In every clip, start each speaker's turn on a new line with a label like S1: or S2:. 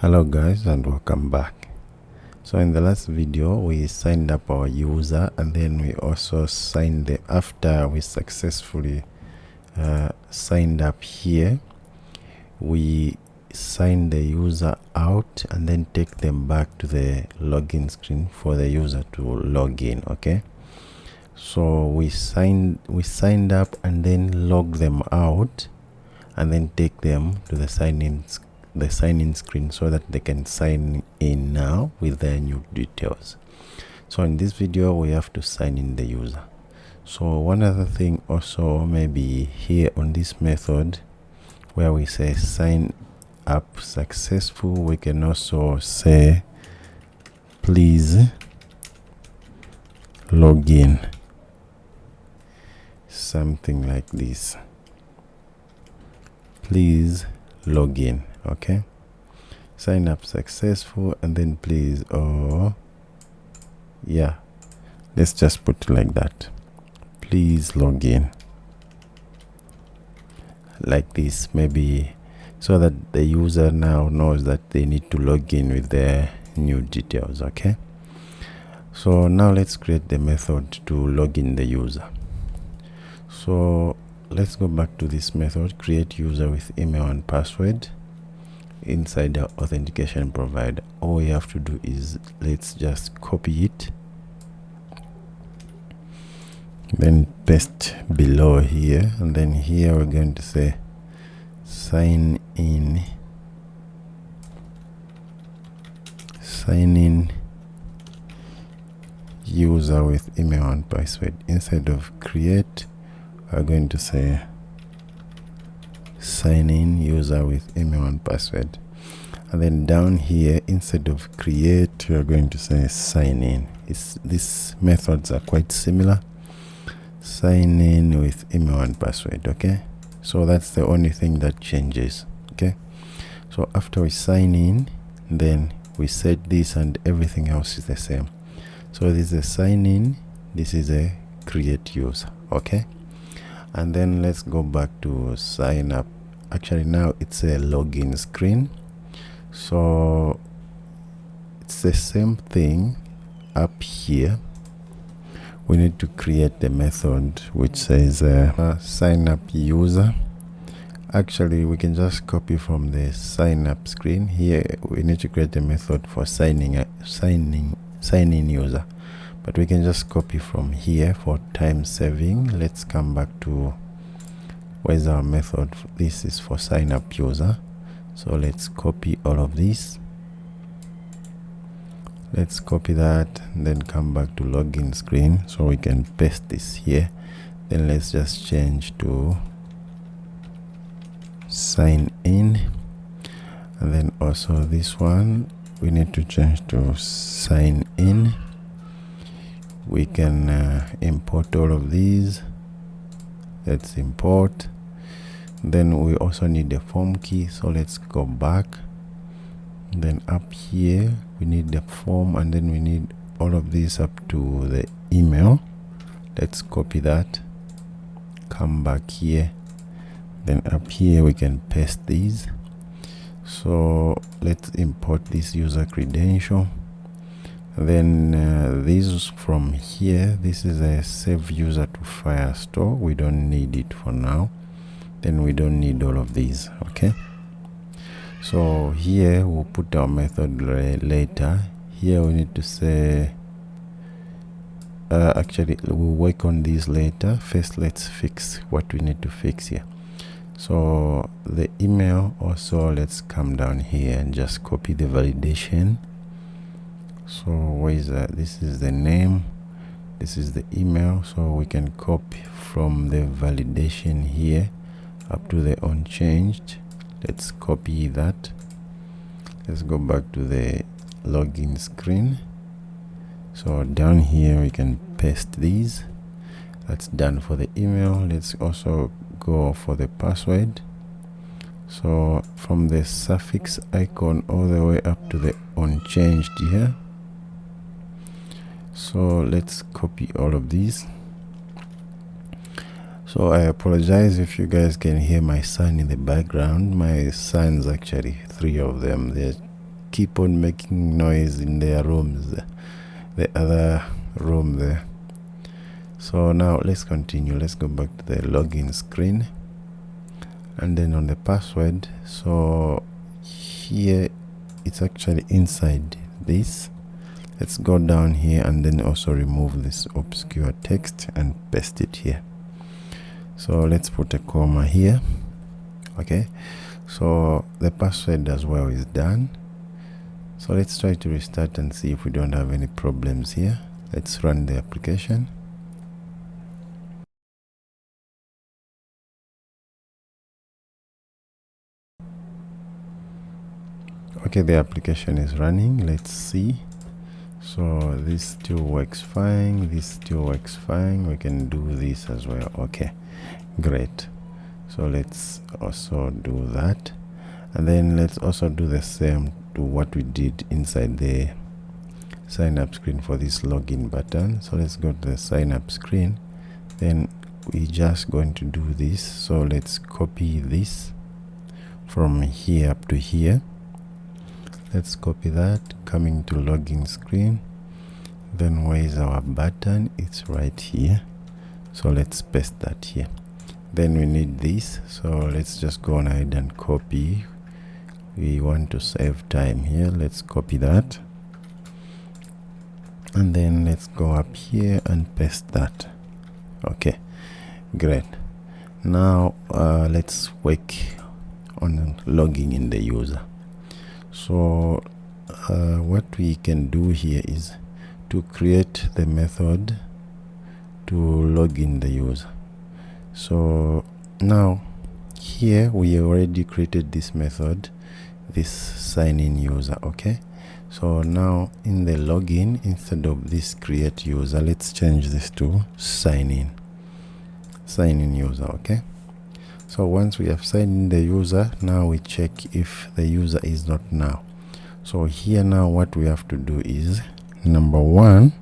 S1: Hello guys, and welcome back. So in the last video we signed up our user, and then we also signed them after we successfully signed up here. We sign the user out and then take them back to the login screen for the user to log in. Okay, so we signed up and then log them out and then take them to the sign-in screen so that they can sign in now with their new details. So in this video we have to sign in the user. So one other thing also, maybe here on this method where we say sign up successful, we can also say please log in, something like this. Please log in. Okay, sign up successful, and then please, let's just put it like that, please log in, like this, maybe so that the user now knows that they need to log in with their new details. Okay, so now let's create the method to log in the user. So let's go back to this method, create user with email and password inside the authentication provider. All we have to do is let's just copy it, then paste below here, and then here we're going to say sign in user with email and password. Instead of create, we're going to say sign in user with email and password, and then down here instead of create we are going to say sign in. These methods are quite similar, sign in with email and password. Okay, so that's the only thing that changes. Okay, so after we sign in, then we set this and everything else is the same. So this is a sign in, this is a create user. Okay, and then let's go back to sign up. Actually now it's a login screen, so it's the same thing. Up here we need to create the method which says sign up user. Actually we can just copy from the sign up screen. Here we need to create a method for sign in user, but we can just copy from here for time saving. Let's come back to where's our method. This is for sign up user, so let's copy all of this. Let's copy that and then come back to login screen so we can paste this here. Then let's just change to sign in, and then also this one we need to change to sign in. We can import all of these. Let's import. Then we also need the form key, so let's go back. Then up here we need the form, and then we need all of these up to the email. Let's copy that, come back here, then up here we can paste these. So let's import this user credential. Then this from here, this is a save user to Firestore. We don't need it for now. Then we don't need all of these. Okay, so here we'll put our method later. Here we need to say actually we'll work on these later. First let's fix what we need to fix here. So the email also, let's come down here and just copy the validation. So where is that? This is the name, this is the email, so we can copy from the validation here up to the unchanged. Let's copy that. Let's go back to the login screen. So down here we can paste these. That's done for the email. Let's also go for the password. So from the suffix icon all the way up to the unchanged here. So let's copy all of these. So I apologize if you guys can hear my son in the background. My sons, actually 3 of them, they're keep on making noise in their rooms, the other room there. So now let's continue. Let's go back to the login screen, and then on the password, so here it's actually inside this. Let's go down here and then also remove this obscure text and paste it here. So let's put a comma here. Okay, so the password as well is done. So let's try to restart and see if we don't have any problems here. Let's run the application. Okay, the application is running. Let's see. So this still works fine, this still works fine. We can do this as well. Okay, great. So let's also do that, and then let's also do the same to what we did inside the sign up screen for this login button. So let's go to the sign up screen, then we just going to do this. So let's copy this from here up to here. Let's copy that, coming to login screen. Then where is our button? It's right here. So let's paste that here. Then we need this, so let's just go on ahead and copy. We want to save time here. Let's copy that, and then let's go up here and paste that. Okay, great. Now let's work on logging in the user. So what we can do here is to create the method to log in the user. So now here we already created this method, this sign in user. Okay, so now in the login, instead of this create user, let's change this to sign in user. Okay, so once we have signed in the user, now we check if the user is not now. So here now what we have to do is, number one,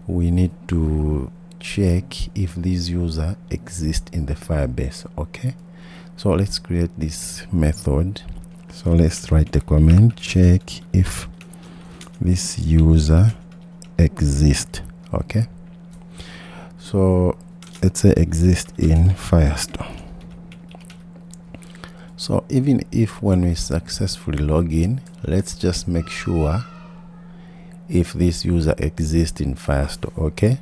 S1: we need to check if this user exists in the Firebase. Okay, so let's create this method. So let's write the comment, check if this user exists. Okay, so let's say exist in Firestore. So even if when we successfully log in, let's just make sure if this user exists in Firestore. Okay,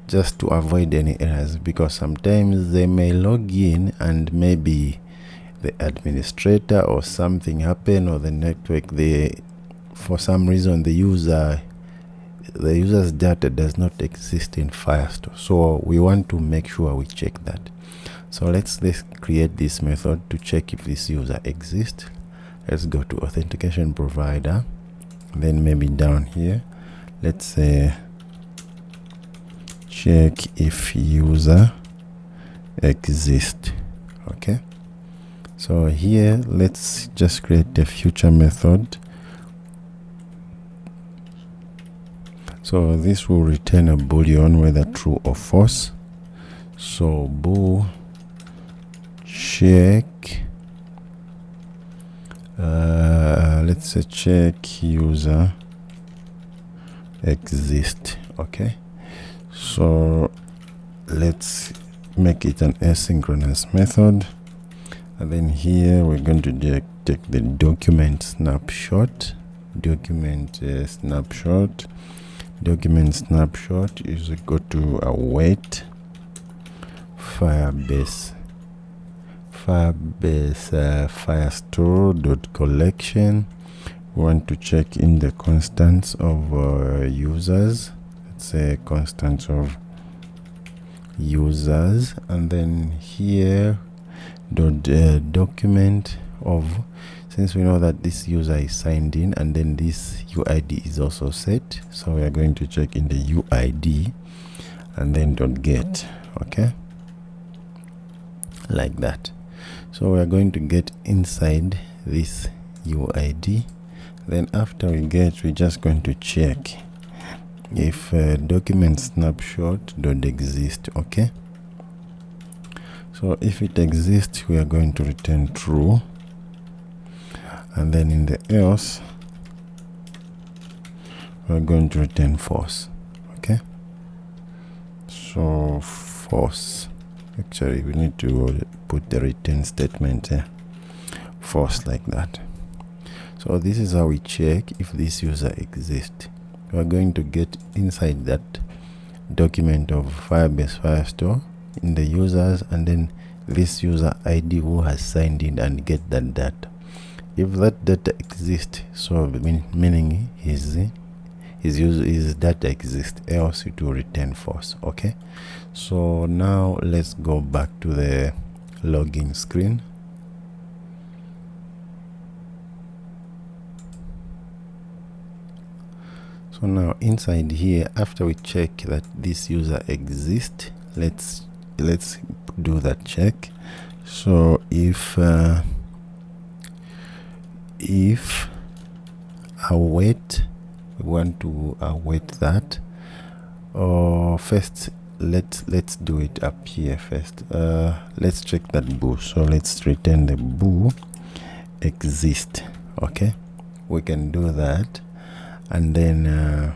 S1: just to avoid any errors, because sometimes they may log in and maybe the administrator or something happen, or the network, for some reason the user's data does not exist in Firestore. So we want to make sure we check that. So let's create this method to check if this user exists. Let's go to authentication provider, then maybe down here let's say check if user exists. Okay, so here let's just create a future method. So this will return a boolean, whether true or false. So bool check, let's say check user exist. Okay, so let's make it an asynchronous method, and then here we're going to take the document snapshot. Document snapshot is equal to await Firebase firestore.collection. We want to check in the constants of users. Let's say constants of users, and then here document of, since we know that this user is signed in and then this UID is also set, so we are going to check in the UID and then .get. Okay, like that. So we are going to get inside this UID. Then after we get, we're just going to check if document snapshot exist. Okay, so if it exists, we are going to return true, and then in the else we're going to return false. Okay, so false. Actually, we need to put the return statement here, false, like that. So this is how we check if this user exists. We are going to get inside that document of Firebase Firestore in the users, and then this user ID who has signed in, and get that data. If that data exists, so meaning his data exists, else it will return false. Okay, so now let's go back to the login screen. So now inside here, after we check that this user exists, let's do that check. So if await, we want to await that, or first let's do it up here first. Let's check that bool, so let's return the bool exist. Okay, we can do that, and then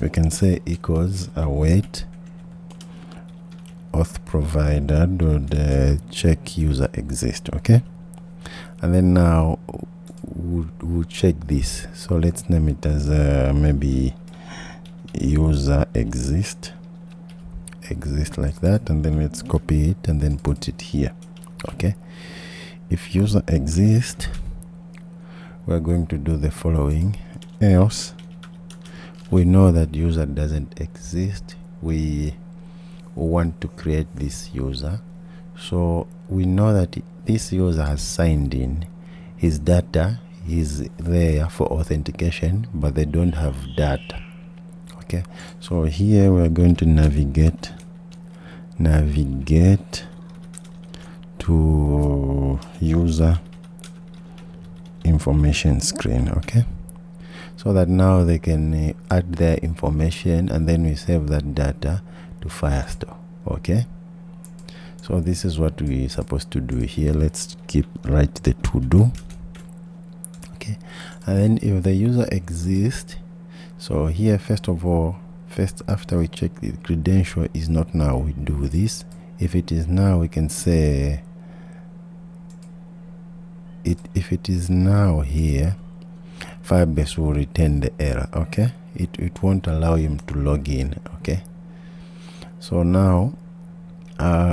S1: we can say equals await auth provider dot check user exist. Okay, and then now we'll check this, so let's name it as maybe user exist like that, and then let's copy it and then put it here. Okay, if user exist, we're going to do the following. Else, we know that user doesn't exist, we want to create this user, so we know that this user has signed in, his data is there for authentication, but they don't have data. Okay, so here we're going to navigate to user information screen. Okay, so that now they can add their information, and then we save that data to Firestore. Okay, so this is what we're supposed to do here. Let's write the to do. Okay, and then if the user exists, so here first after we check the credential is not now, we do this. If it is now, we can say if it is now here, Firebase will return the error. Okay, it won't allow him to log in. Okay, so now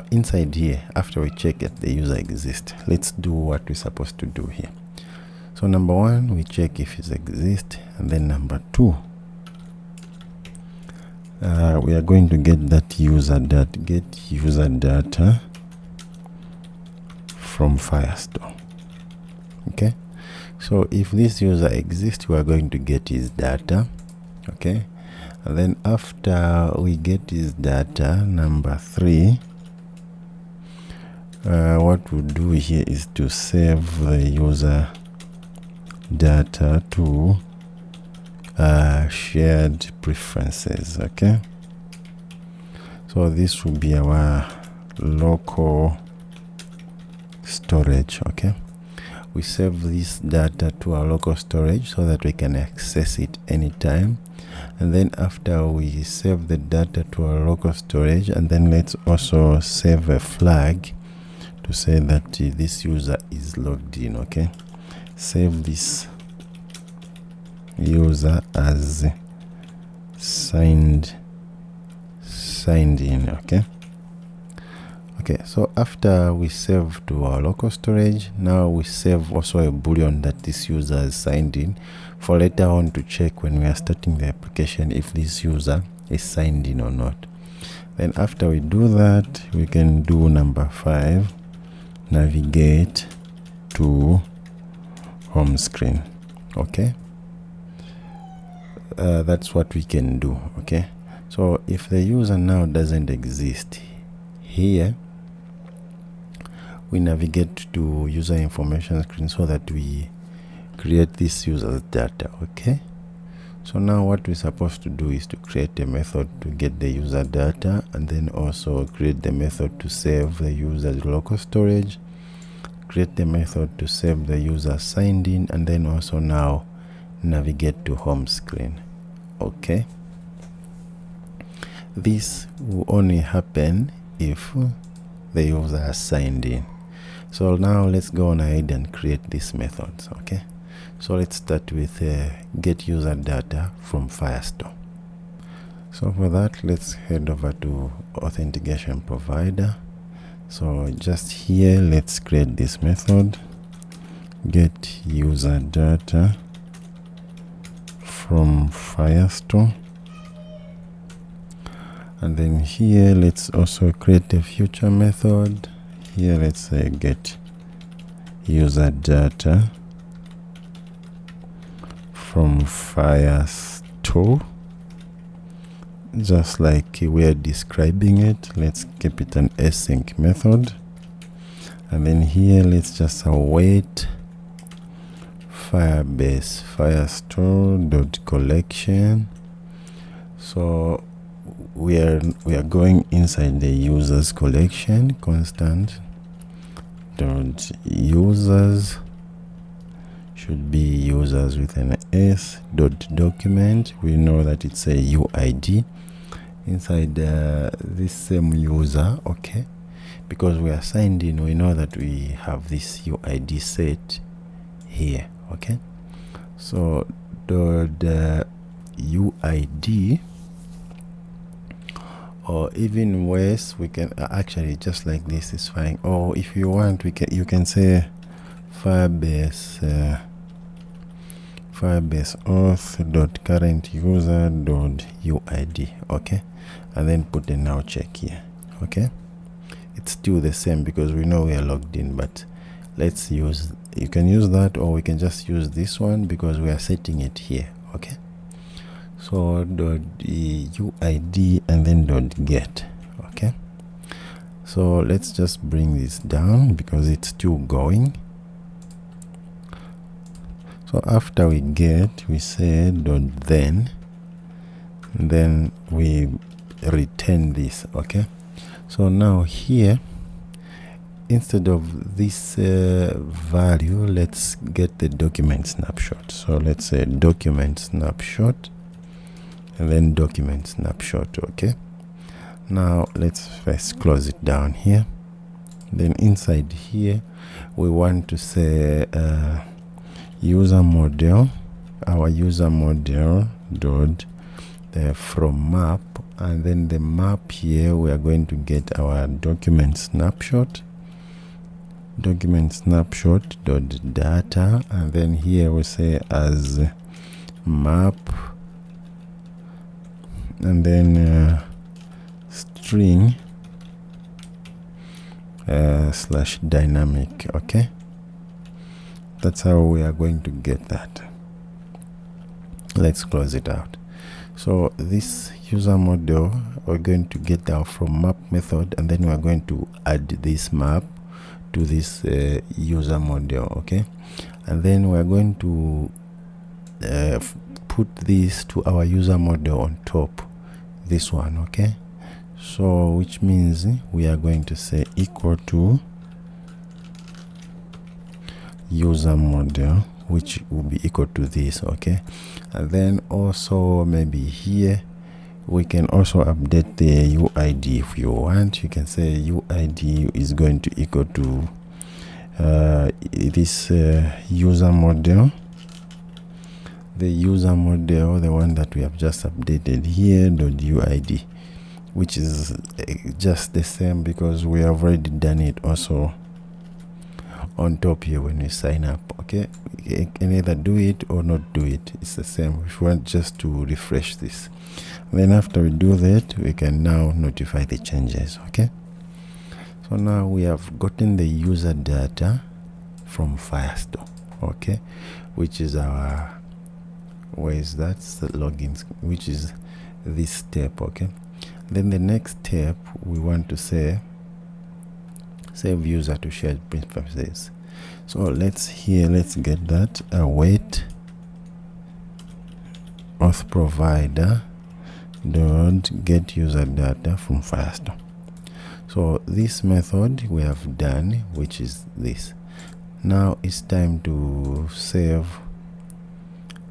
S1: inside here, after we check that the user exists, let's do what we're supposed to do here. So number one, we check if it exists, and then number two, we are going to get that user data from Firestore. Okay, so if this user exists, we are going to get his data. Okay, and then after we get his data, number three, what we'll do here is to save the user data to shared preferences. Okay, so this will be our local storage. Okay, we save this data to our local storage so that we can access it anytime. And then after we save the data to our local storage, and then let's also save a flag to say that this user is logged in. Okay, save this user as signed in. Okay, so after we save to our local storage, now we save also a boolean that this user is signed in, for later on to check when we are starting the application if this user is signed in or not. Then after we do that, we can do number 5, navigate to home screen. Okay, that's what we can do. Okay, so if the user now doesn't exist here, we navigate to user information screen so that we create this user's data. Okay, so now what we're supposed to do is to create a method to get the user data, and then also create the method to save the user's local storage, create the method to save the user signed in, and then also now navigate to home screen. Okay, this will only happen if the user has signed in. So now let's go on ahead and create these methods. Okay, so let's start with get user data from Firestore. So for that, let's head over to authentication provider. So just here, let's create this method, get user data from Firestore. And then here, let's also create a future method. Here, let's say get user data from Firestore. Just like we're describing it, let's keep it an async method. And then here, let's just await Firebase Firestore.collection. So we are going inside the users collection, constant dot users should be users with an s dot document. We know that it's a UID inside this same user. Okay, because we are signed in, we know that we have this UID set here. Okay, so the UID, or even worse, we can actually just like this is fine. Or if you want, you can say Firebase auth.current-user.uid. okay, and then put a now check here. Okay, it's still the same because we know we are logged in, but let's use, you can use that, or we can just use this one because we are setting it here. Okay, so .uid and then .get. okay, so let's just bring this down because it's still going. So after we get, we say .then, then we return this. Okay, so now here, instead of this value, let's get the document snapshot. So let's say document snapshot and then document snapshot. Okay, now let's first close it down here. Then inside here, we want to say user model, our user model dot from map, and then the map here we are going to get our document snapshot dot data, and then here we say as map, and then string slash dynamic. Okay, that's how we are going to get that. Let's close it out. So this user model, we're going to get our from map method, and then we're going to add this map to this user model. Okay, and then we're going to put this to our user model on top, this one. Okay, so which means we are going to say equal to user model, which will be equal to this. Okay, and then also maybe here we can also update the UID if you want. You can say UID is going to equal to this user model, the user model, the one that we have just updated here, .uid, which is just the same because we have already done it also on top here when we sign up. Okay, you can either do it or not do it, it's the same. If you want just to refresh this, then after we do that, we can now notify the changes. Okay, so now we have gotten the user data from Firestore. Okay, which is our, where is that, the logins, which is this step. Okay, then the next step, we want to say save user to shared preferences. So let's get that, await auth provider dot get user data from Firestore. So this method we have done, which is this. Now it's time to save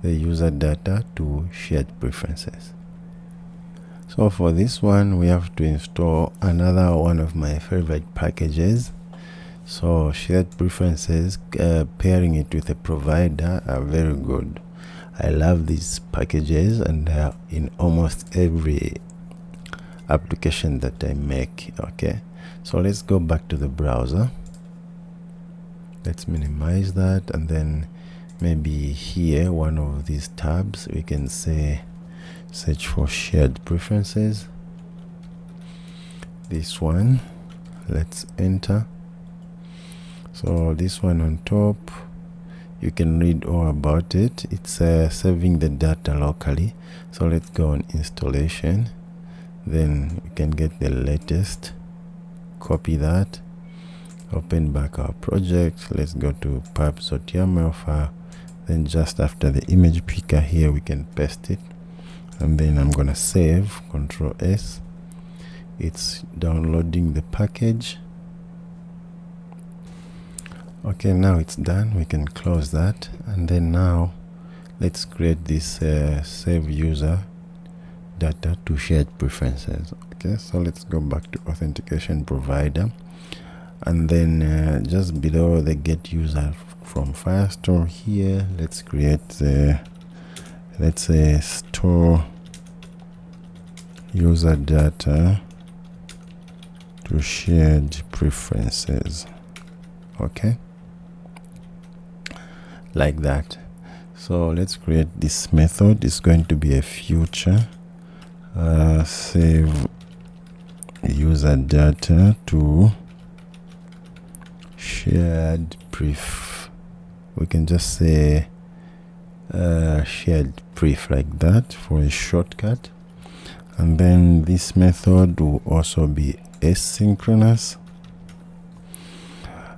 S1: the user data to shared preferences. So for this one, we have to install another one of my favorite packages. So shared preferences, pairing it with a provider are very good. I love these packages, and they are in almost every application that I make. Okay, so let's go back to the browser. Let's minimize that, and then maybe here, one of these tabs, we can say search for shared preferences. This one, let's enter. So this one on top, you can read all about it. It's saving the data locally. So let's go on installation, then we can get the latest, copy that, open back our project. Let's go to pubs.yaml file, then just after the image picker here we can paste it, and then I'm gonna save, Control S. It's downloading the package. Okay, now it's done. We can close that, and then now let's create this save user data to shared preferences. Okay, so let's go back to authentication provider, and then just below the get user from Firestore here, let's create let's say store user data to shared preferences. Okay, like that. So let's create this method. It's going to be a future save user data to shared pref. We can just say shared pref like that for a shortcut, and then this method will also be asynchronous.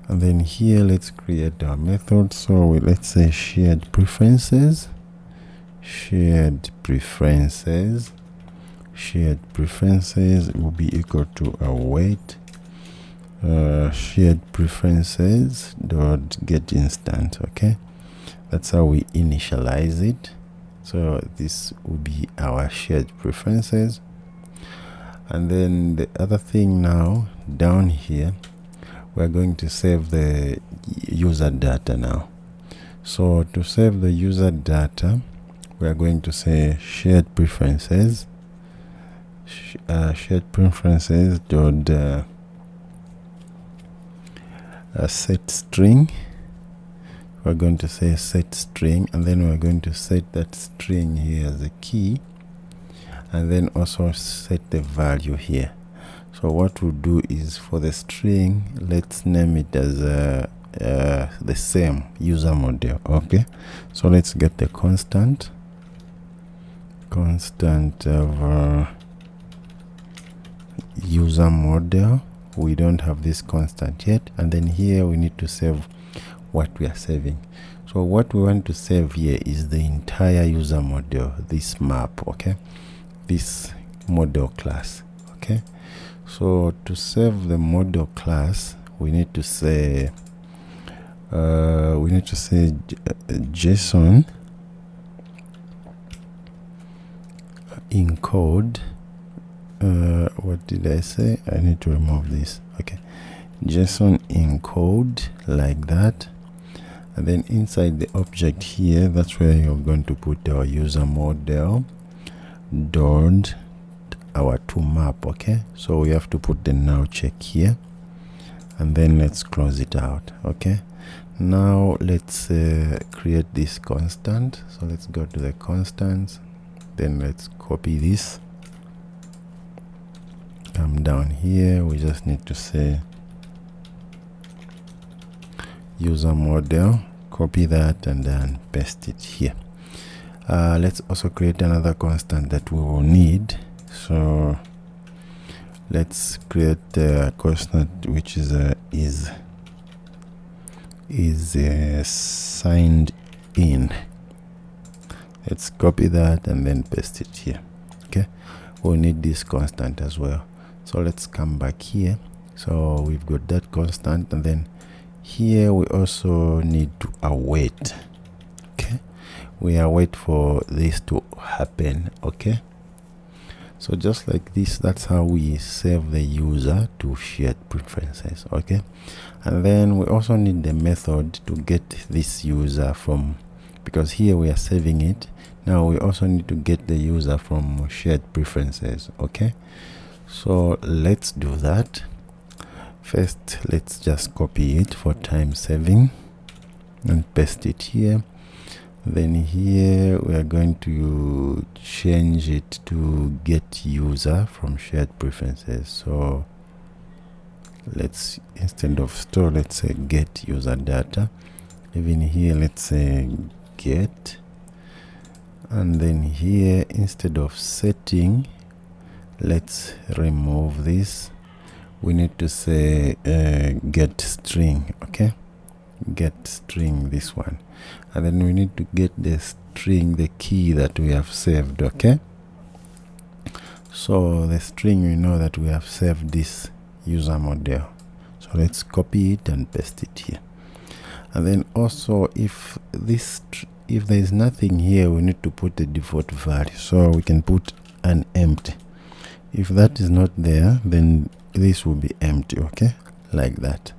S1: And then here let's create our method. So let's say shared preferences will be equal to await shared preferences dot get instant. Okay, that's how we initialize it. So this will be our shared preferences. And then the other thing, now down here we're going to save the user data now. So to save the user data, we're going to say shared preferences dot set string. We're going to say set string, and then we're going to set that string here as a key, and then also set the value here. So what we'll do is, for the string, let's name it as the same user model. Okay, so let's get the constant of user model. We don't have this constant yet, and then here we need to save what we are saving. So what we want to save here is the entire user model, this map. Okay, this model class. Okay, so to save the model class, we need to say JSON encode. What did I say? I need to remove this. Okay, JSON encode like that, and then inside the object here, that's where you're going to put our user model dot our to map. Okay, so we have to put the now check here, and then let's close it out. Okay, now let's create this constant. So let's go to the constants, then let's copy this, come down here, we just need to say user model, copy that, and then paste it here. Let's also create another constant that we will need. So let's create a constant which is signed in. Let's copy that and then paste it here. Okay, we'll need this constant as well. So let's come back here. So we've got that constant, and then here we also need to await. Okay, we await for this to happen. Okay, so just like this, that's how we save the user to shared preferences. Okay, and then we also need the method to get this user from, because here we are saving it. Now we also need to get the user from shared preferences. Okay, so let's do that. First, let's just copy it for time saving and paste it here. Then here we are going to change it to get user from shared preferences. So let's, instead of store, let's say get user data. Even here, let's say get, and then here, instead of setting, let's remove this. We need to say get string. Okay, get string, this one, and then we need to get the string, the key that we have saved. Okay, so the string, we know that we have saved this user model, so let's copy it and paste it here. And then also, if there is nothing here, we need to put the default value, so we can put an empty. If that is not there, then this will be empty. Okay, like that.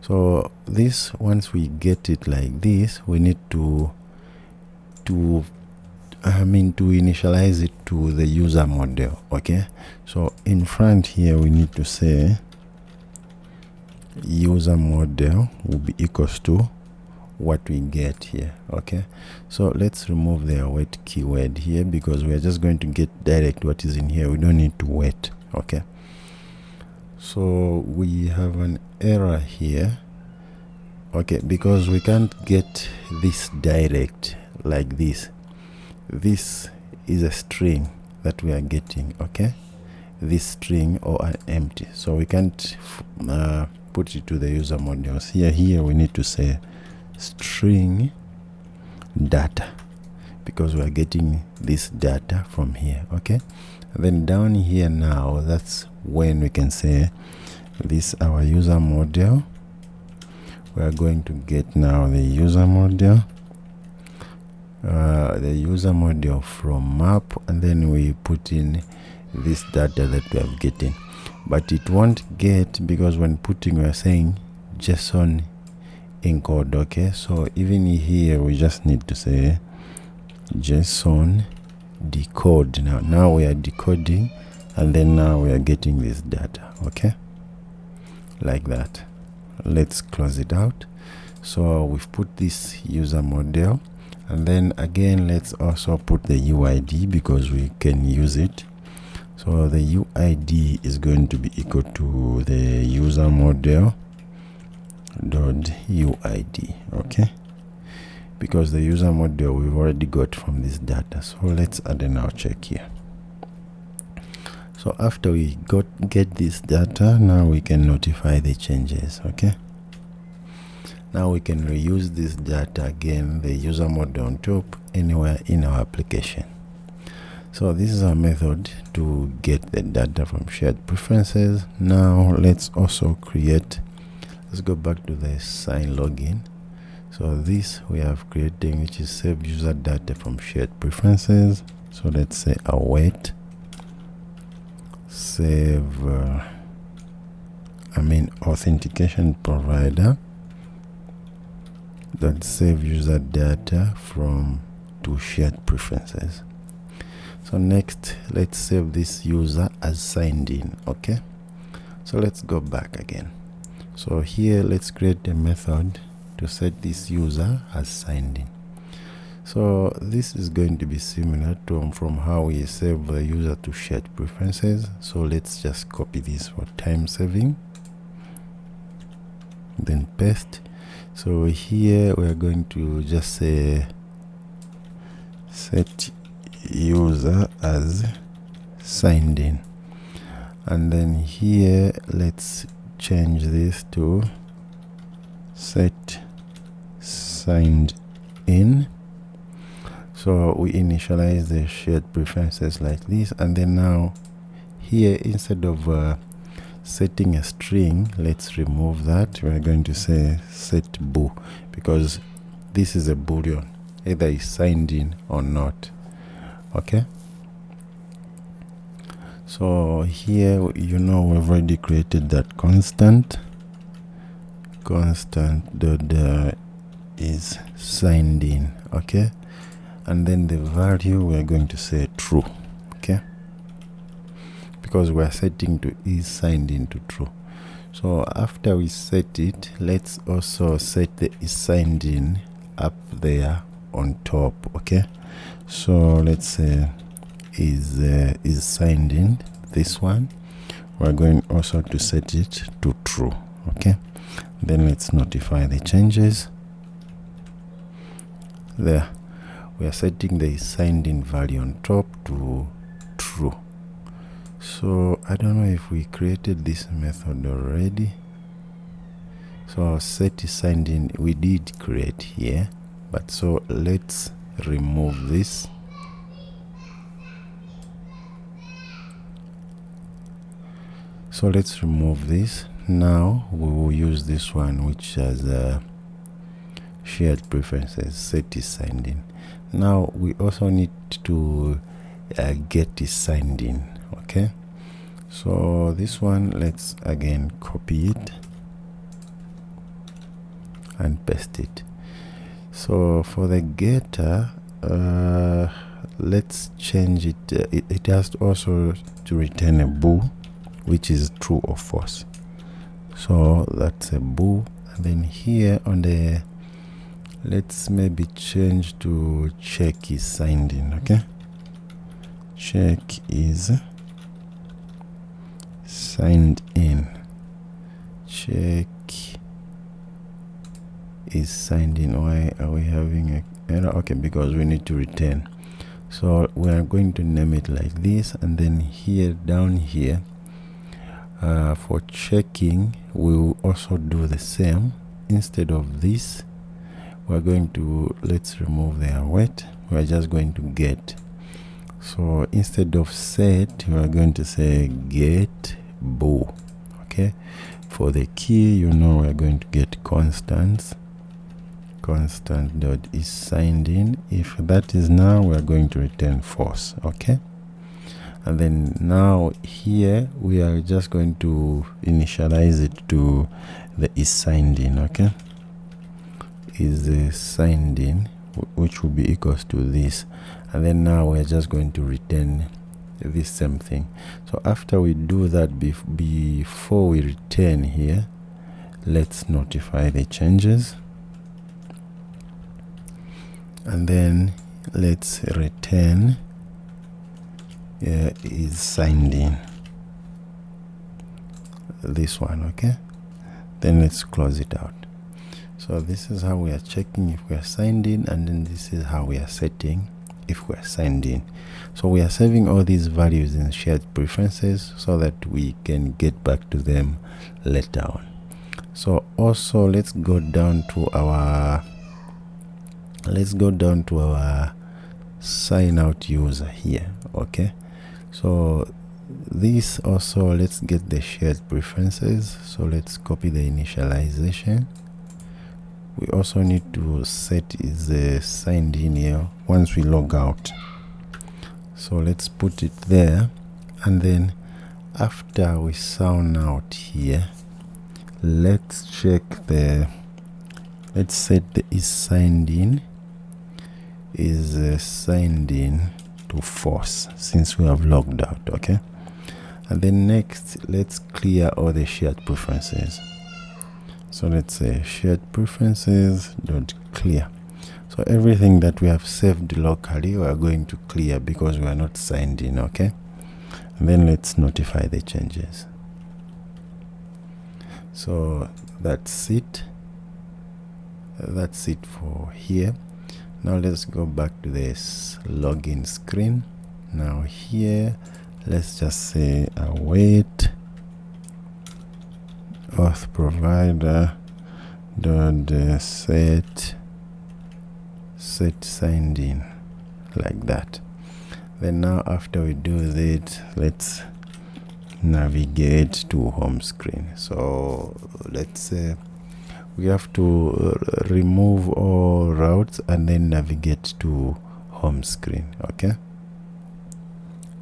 S1: So this, once we get it like this, we need to initialize it to the user model. Okay, so in front here we need to say user model will be equals to what we get here. Okay, so let's remove the await keyword here, because we are just going to get direct what is in here. We don't need to wait. Okay, so we have an error here. Okay, because we can't get this direct like this. This is a string that we are getting. Okay, this string or an empty, so we can't put it to the user modules here we need to say string data, because we are getting this data from here. Okay, and then down here now, that's when we can say this our user model. We are going to get now the user model, from map, and then we put in this data that we have getting, but it won't get, because when putting, we are saying JSON encode. Okay, so even here we just need to say JSON decode. Now we are decoding, and then now we are getting this data. Okay, like that. Let's close it out. So we've put this user model, and then again let's also put the UID, because we can use it. So the UID is going to be equal to the user model dot UID. Okay, because the user model we've already got from this data. So let's add a now check here. So after we get this data, now we can notify the changes. Okay, now we can reuse this data again, the user model on top, anywhere in our application. So this is our method to get the data from shared preferences. Now let's also create, let's go back to the sign login. So this we have creating, which is save user data from shared preferences. So let's say await save authentication provider that save user data from to shared preferences. So next, let's save this user as signed in. Okay, so let's go back again. So here let's create a method to set this user as signed in. So this is going to be similar to from how we save the user to shared preferences. So let's just copy this for time saving, then paste. So here we are going to just say set user as signed in, and then here let's change this to set signed in. So we initialize the shared preferences like this, and then now here instead of setting a string, let's remove that. We're going to say set bool, because this is a boolean, either is signed in or not. Okay, so here we've already created that constant dot is signed in. Okay, and then the value we're going to say true. Okay, because we're setting to is signed in to true. So after we set it, let's also set the is signed in up there on top. Okay, so let's say is signed in, this one we're going also to set it to true. Okay, then let's notify the changes. There we are setting the is signed in value on top to true. So I don't know if we created this method already. So our set is signed in we did create here, but so let's remove this. So let's remove this. Now we will use this one, which has shared preferences, set is signed in. Now we also need to get is signed in. Okay, so this one, let's again copy it and paste it. So for the getter, let's change it. It has also to return a bool, which is true or false. So that's a bool. And then here on the, let's maybe change to check is signed in. Okay, check is signed in. Check is signed in. Why are we having a error? Okay, because we need to return. So we are going to name it like this, and then here down here for checking we will also do the same. Instead of this, we're going to, let's remove the await, we're just going to get. So instead of set, we are going to say get bool. Okay, for the key, we're going to get constant dot is signed in. If that is now, we're going to return false. Okay, and then now here we are just going to initialize it to the is signed in. Okay, is signed in, which will be equals to this, and then now we're just going to return this same thing. So after we do that, before we return here, let's notify the changes, and then let's return is signed in, this one. Okay, then let's close it out. So this is how we are checking if we are signed in, and then this is how we are setting if we are signed in. So we are saving all these values in shared preferences so that we can get back to them later on. So also let's go down to our sign out user here. Okay, so this also, let's get the shared preferences. So let's copy the initialization. We also need to set is signed in here once we log out. So let's put it there, and then after we sign out here, let's check let's set the is signed in to false since we have logged out. Okay, and then next let's clear all the shared preferences. So let's say shared preferences dot clear. So everything that we have saved locally we are going to clear because we are not signed in. Okay, and then let's notify the changes. So that's it for here. Now let's go back to this login screen. Now here let's just say await auth provider dot set signed in, like that. Then now after we do that, let's navigate to home screen. So let's say we have to remove all routes and then navigate to home screen. Okay,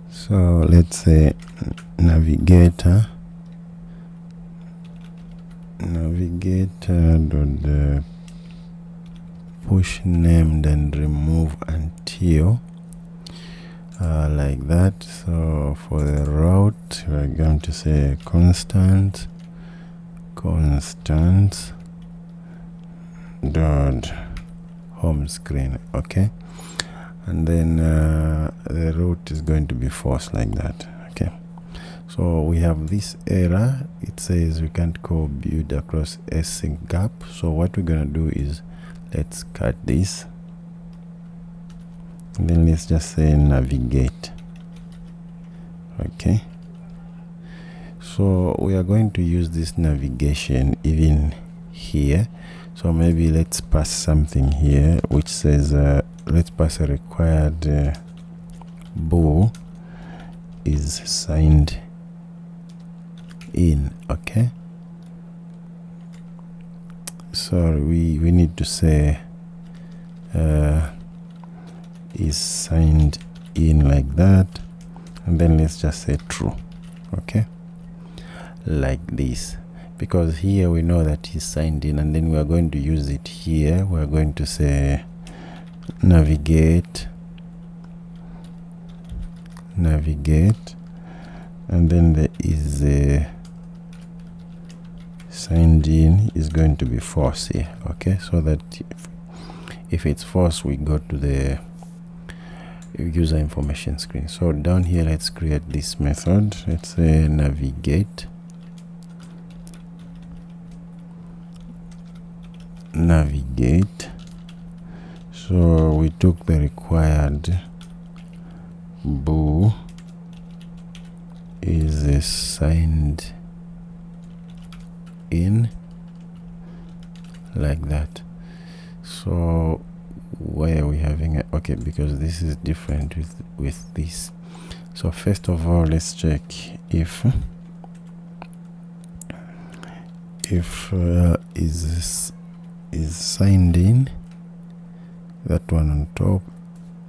S1: so let's say navigator dot push named and remove until like that. So for the route we're going to say constant dot home screen. Okay, and then the route is going to be false like that. Okay, so we have this error. It says we can't call build across async gap. So what we're gonna do is let's cut this and then let's just say navigate. Okay, so we are going to use this navigation even here. So maybe let's pass something here which says let's pass a required bool is signed in. Okay, so we need to say is signed in like that, and then let's just say true. Okay, like this, because here we know that he's signed in, and then we are going to use it here. We are going to say navigate, and then there is a signed in is going to be false here. Okay, so that if it's false, we go to the user information screen. So down here, let's create this method. Let's say navigate so we took the required bool is signed in like that. So why are we having it? Okay, because this is different with this. So first of all, let's check if is signed in, that one on top.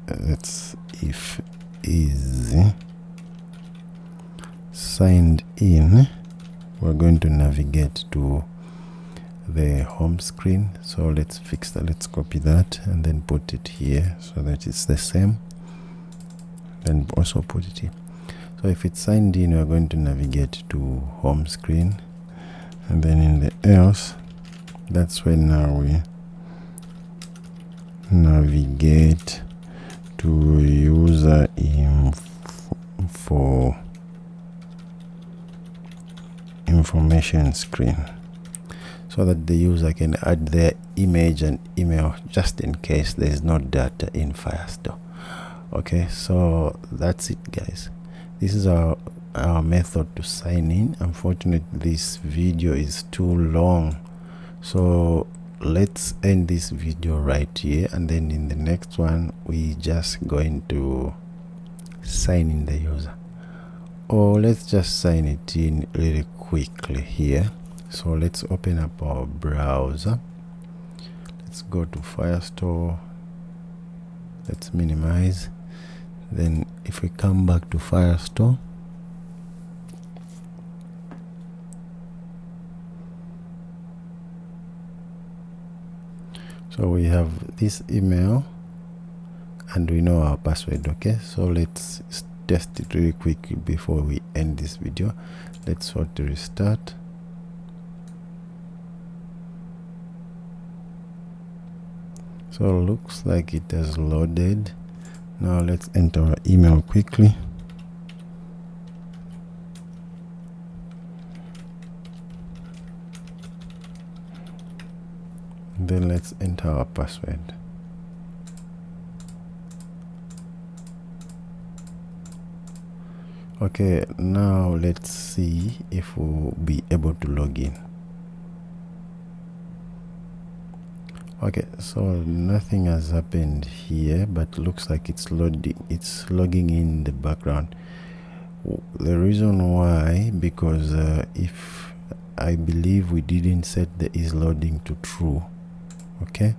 S1: That's if is signed in, we're going to navigate to the home screen. So let's fix that. Let's copy that and then put it here so that it's the same, then also put it here. So if it's signed in, we're going to navigate to home screen, and then in the else, that's when now we navigate to user info information screen, so that the user can add their image and email just in case there is no data in Firestore. Okay, so that's it, guys. This is our method to sign in. Unfortunately, this video is too long, so let's end this video right here, and then in the next one we just going to sign in the user, or let's just sign it in really quickly here. So let's open up our browser. Let's go to Firestore. Let's minimize. Then if we come back to Firestore, so we have this email and we know our password. Okay, so let's test it really quickly before we end this video. Let's sort to restart. So looks like it has loaded. Now let's enter our email quickly. Then let's enter our password. Okay, now let's see if we'll be able to log in. Okay, so nothing has happened here, but looks like it's loading, it's logging in the background. The reason why, because if I believe we didn't set the is loading to true. Okay,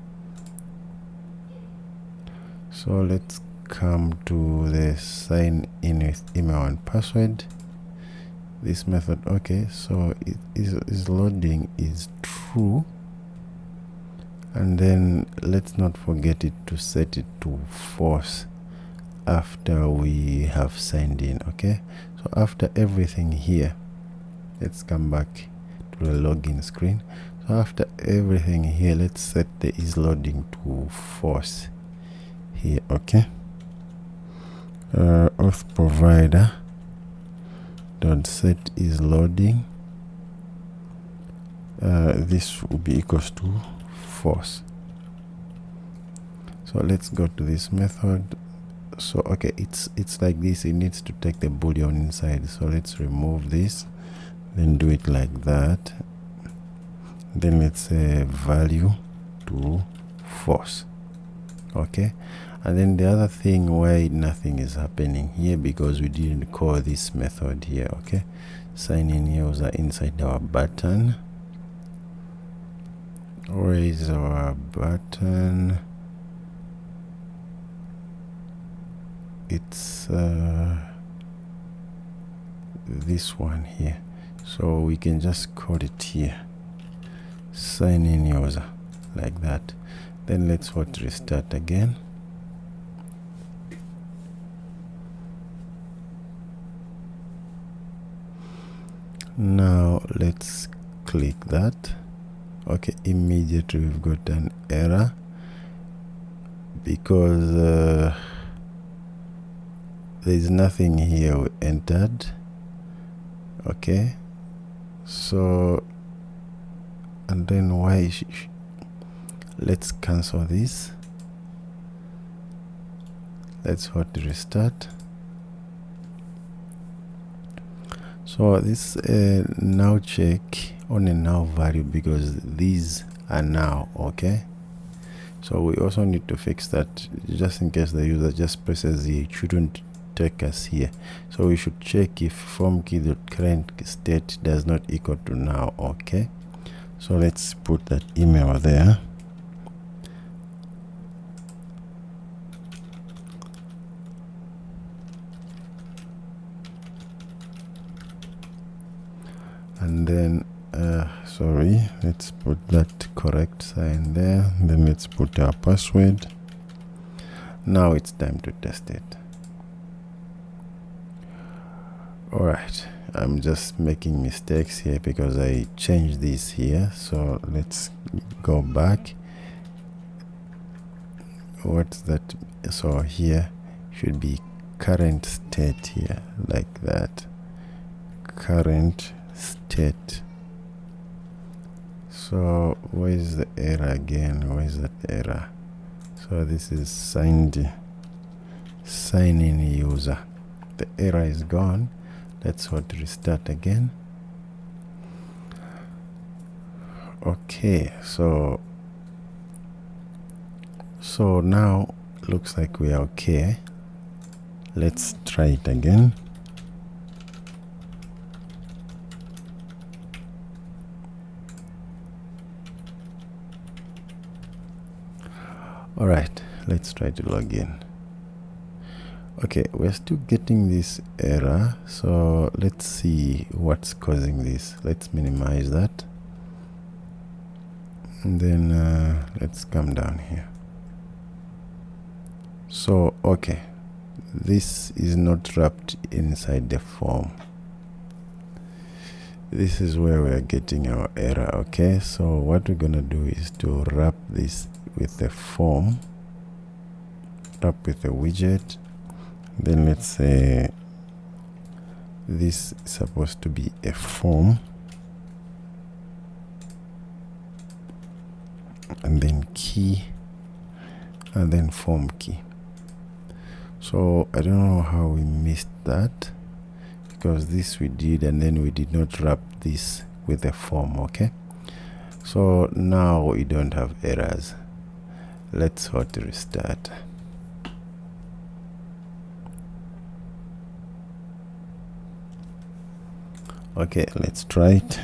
S1: so let's come to the sign in with email and password. This method, okay, so it is loading is true, and then let's not forget it to set it to false after we have signed in. Okay, so after everything here, let's come back to the login screen. So after everything here, let's set the is loading to false here. Okay, auth provider dot set is loading, this will be equals to false. So let's go to this method. So okay, it's like this. It needs to take the boolean inside, so let's remove this, then do it like that, then let's say value to false. Okay, and then the other thing why nothing is happening here, because we didn't call this method here. Okay, sign in user inside our button. Where is our button? It's this one here, so we can just call it here, sign in user, like that. Then let's restart again. Now let's click that. Okay, immediately we've got an error because there's nothing here we entered. Okay, so and then why let's cancel this. Let's restart. So this now check on a now value, because these are now. Okay, so we also need to fix that, just in case the user just presses here, it shouldn't take us here. So we should check if form key.current state does not equal to now. Okay, so let's put that email there. And then sorry, let's put that correct sign there. Then let's put our password. Now it's time to test it. All right, I'm just making mistakes here because I changed this here. So let's go back. What's that? So here should be current state here, like that. Current state. So where is the error again? Where is that error? So this is sign in user. The error is gone. Let's restart again. Okay, so now looks like we are okay. Let's try it again. All right, let's try to log in. Okay, we're still getting this error, so let's see what's causing this. Let's minimize that, and then let's come down here. So okay, this is not wrapped inside the form. This is where we're getting our error. Okay, so what we're gonna do is to wrap this with the form, wrap with the widget. Then let's say this is supposed to be a form, and then key, and then form key. So I don't know how we missed that, because this we did, and then we did not wrap this with a form. Okay, so now we don't have errors. Let's restart. Okay, let's try it.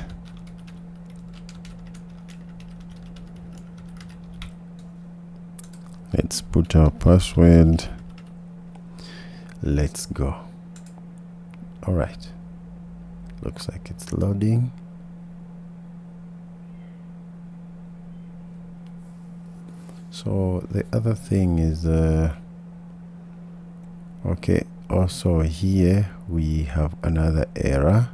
S1: Let's put our password. Let's go. All right, looks like it's loading. So the other thing is okay, also here we have another error.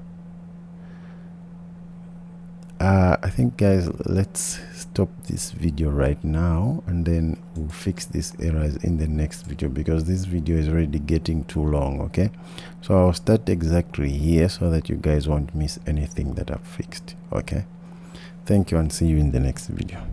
S1: I think, guys, let's stop this video right now, and then we'll fix these errors in the next video, because this video is already getting too long. Okay, so I'll start exactly here so that you guys won't miss anything that I've fixed. Okay, thank you, and see you in the next video.